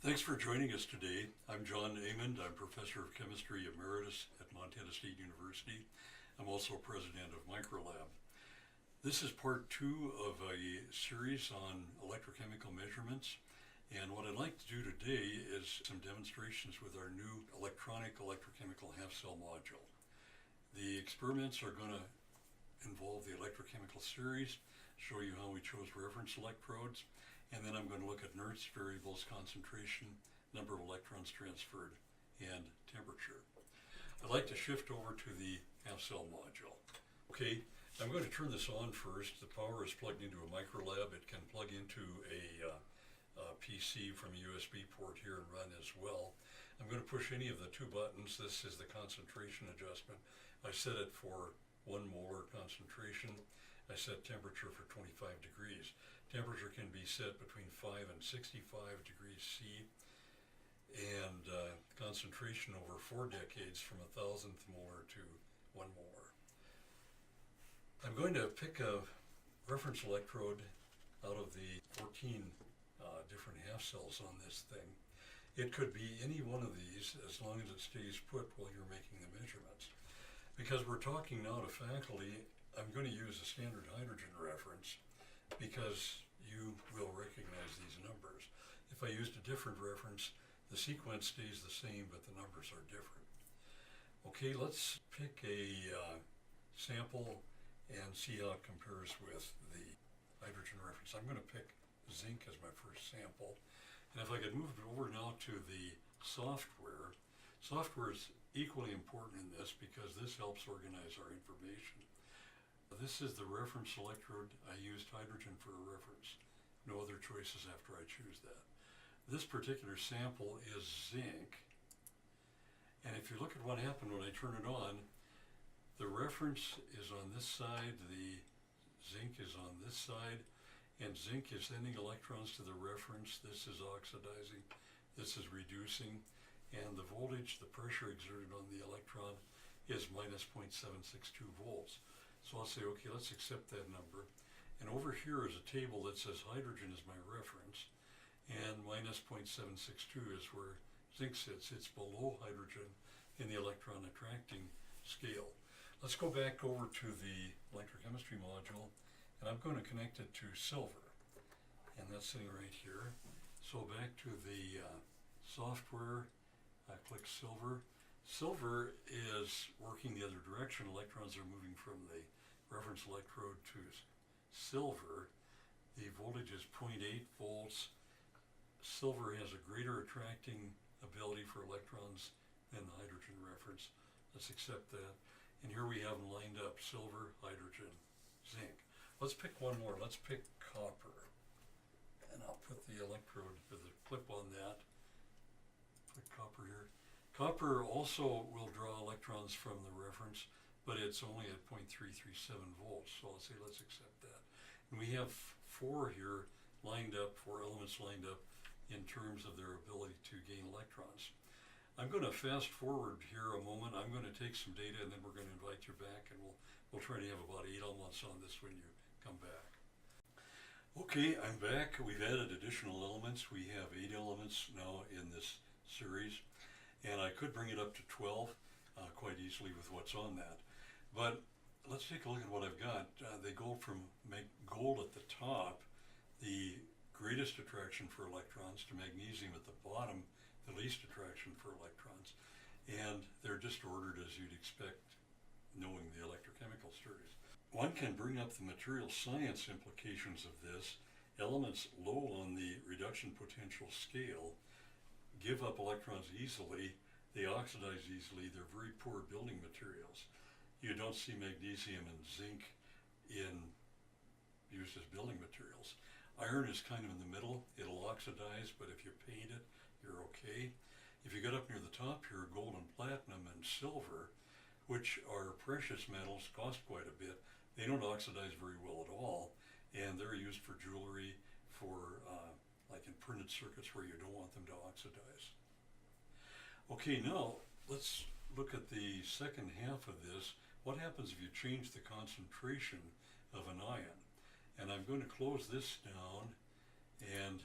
Thanks for joining us today. I'm John Amond. I'm Professor of Chemistry Emeritus at Montana State University. I'm also President of Microlab. This is part 2 of a series on electrochemical measurements. And what I'd like to do today is some demonstrations with our new electrochemical half-cell module. The experiments are going to involve the Electrochemical Series, show you how we chose reference electrodes, and then I'm going to look at Nernst variables, concentration, number of electrons transferred, and temperature. I'd like to shift over to the half-cell module. Okay, I'm going to turn this on first. The power is plugged into a Microlab. It can plug into a PC from a USB port here and run as well. I'm going to push any of the 2 buttons. This is the concentration adjustment. I set it for 1 molar concentration. I set temperature for 25 degrees. Temperature can be set between 5 and 65 degrees C, and concentration over 4 decades from 1,000th molar to 1 molar. I'm going to pick a reference electrode out of the 14 different half cells on this thing. It could be any one of these as long as it stays put while you're making the measurements. Because we're talking now to faculty, I'm going to use a standard hydrogen reference because you will recognize these numbers. If I used a different reference, the sequence stays the same, but the numbers are different. Okay, let's pick a sample and see how it compares with the hydrogen reference. I'm going to pick zinc as my first sample. And if I could move over now to the software, software is equally important in this because this helps organize our information. This is the reference electrode. I used hydrogen for a reference. No other choices after I choose that. This particular sample is zinc. And if you look at what happened when I turn it on, the reference is on this side, the zinc is on this side, and zinc is sending electrons to the reference. This is oxidizing, this is reducing, and the voltage, the pressure exerted on the electron is minus 0.762 volts. So I'll say, okay, let's accept that number. And over here is a table that says hydrogen is my reference, and minus 0.762 is where zinc sits. It's below hydrogen in the electron attracting scale. Let's go back over to the electrochemistry module, and I'm going to connect it to silver. And that's sitting right here. So back to the software, I click silver. Silver is working the other direction. Electrons are moving from the reference electrode to silver. The voltage is 0.8 volts. Silver has a greater attracting ability for electrons than the hydrogen reference. Let's accept that. And here we have them lined up: silver, hydrogen, zinc. Let's pick one more. Let's pick copper. And I'll put the electrode with a clip on that. Put copper here. Copper also will draw electrons from the reference, but it's only at 0.337 volts. So I'll say let's accept that. And we have 4 here lined up, 4 elements lined up in terms of their ability to gain electrons. I'm going to fast forward here a moment. I'm going to take some data and then we're going to invite you back, and we'll try to have about 8 elements on this when you come back. Okay, I'm back. We've added additional elements. We have 8 elements now in this series, and I could bring it up to 12 quite easily with what's on that. But let's take a look at what I've got. They go from gold at the top, the greatest attraction for electrons, to magnesium at the bottom, the least attraction for electrons. And they're just ordered as you'd expect, knowing the electrochemical series. One can bring up the material science implications of this. Elements low on the reduction potential scale give up electrons easily, they oxidize easily, they're very poor building materials. You don't see magnesium and zinc used as building materials. Iron is kind of in the middle. It'll oxidize, but if you paint it, you're okay. If you get up near the top here, gold and platinum and silver, which are precious metals, cost quite a bit. They don't oxidize very well at all, and they're used for jewelry, for like in printed circuits where you don't want them to oxidize. Okay, now let's look at the second half of this. What happens if you change the concentration of an ion? And I'm going to close this down, and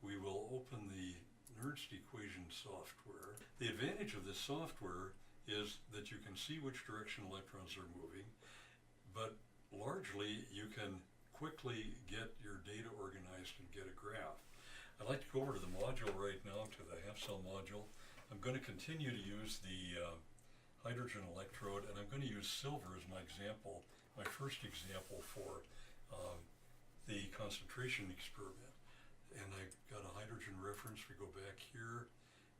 we will open the Nernst Nernst Equation software. The advantage of this software is that you can see which direction electrons are moving, but largely you can quickly get your data organized and get a graph. I'd like to go over to the module right now, to the half-cell module. I'm going to continue to use the hydrogen electrode, and I'm going to use silver as my example, my first example for the concentration experiment. And I've got a hydrogen reference. We go back here.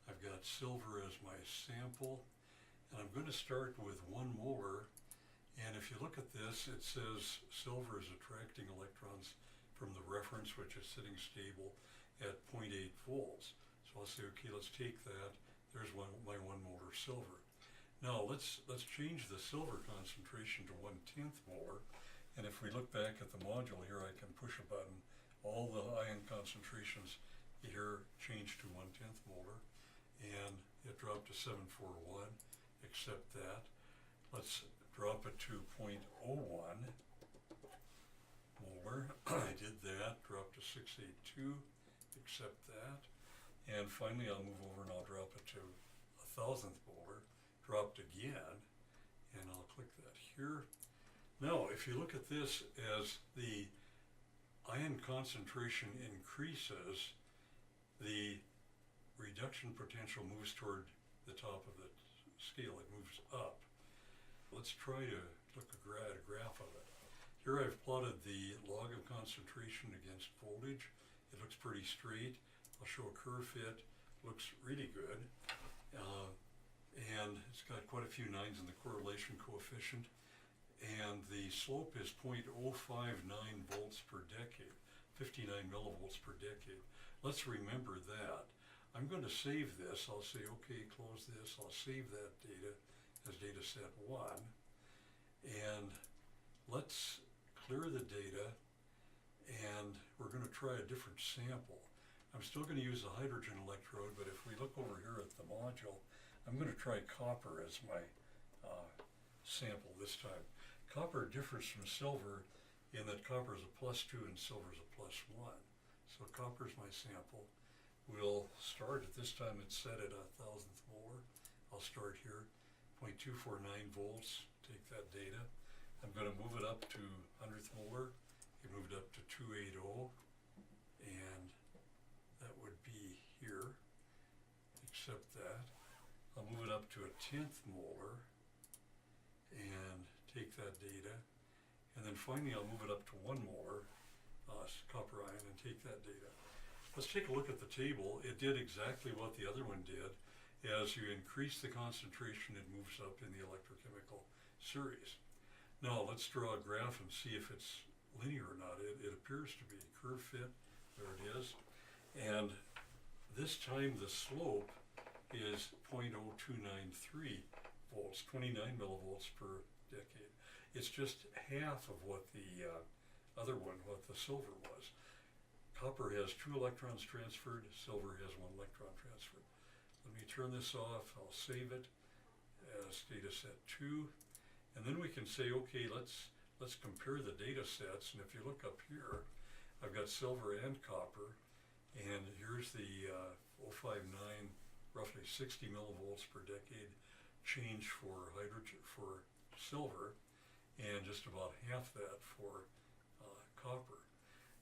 I've got silver as my sample, and I'm going to start with 1 molar. And if you look at this, it says silver is attracting electrons from the reference, which is sitting stable at 0.8 volts. So I'll say, okay, let's take that. There's my 1 molar silver. Now let's change the silver concentration to 1/10 molar. And if we look back at the module here, I can push a button. All the ion concentrations here change to 1/10 molar, and it dropped to 741. Accept that. Let's drop it to 0.01 molar. I did that. Drop to 682. Accept that. And finally, I'll move over and I'll drop it to 1,000th molar. Dropped again, and I'll click that here. Now, if you look at this, as the ion concentration increases, the reduction potential moves toward the top of the scale. It moves up. Let's try to look at a graph of it. Here I've plotted the log of concentration against voltage. It looks pretty straight. I'll show a curve fit. Looks really good. And it's got quite a few 9s in the correlation coefficient. And the slope is 0.059 volts per decade, 59 millivolts per decade. Let's remember that. I'm going to save this. I'll say, okay, close this. I'll save that data as data set 1. And let's clear the data, and we're going to try a different sample. I'm still going to use the hydrogen electrode, but if we look over here at the module, I'm going to try copper as my sample this time. Copper differs from silver in that copper is a +2 and silver is a +1. So copper is my sample. We'll start at this time, it's set at 1,000th molar. I'll start here, 0.249 volts, take that data. I'm going to move it up to 100th molar. It moved up to 280, and that would be here. Accept that. I'll move it up to 1/10 molar and take that data. And then finally I'll move it up to 1 molar copper ion and take that data. Let's take a look at the table. It did exactly what the other one did. As you increase the concentration, it moves up in the electrochemical series. Now let's draw a graph and see if it's linear or not. It appears to be. Curve fit, there it is. And this time the slope is 0.0293 volts, 29 millivolts per decade. It's just half of what the other one, what the silver was. Copper has 2 electrons transferred, silver has 1 electron transferred. Let me turn this off. I'll save it as data set 2. And then we can say, okay, let's compare the data sets. And if you look up here, I've got silver and copper. And here's the 059, roughly 60 millivolts per decade change for hydrogen, for silver, and just about half that for copper.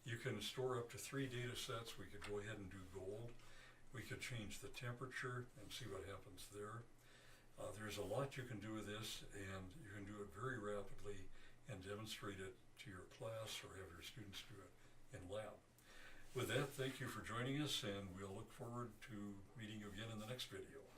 You can store up to 3 data sets. We could go ahead and do gold. We could change the temperature and see what happens there. There's a lot you can do with this, and you can do it very rapidly and demonstrate it to your class or have your students do it in lab. With that, thank you for joining us, and we'll look forward to meeting you again in the next video.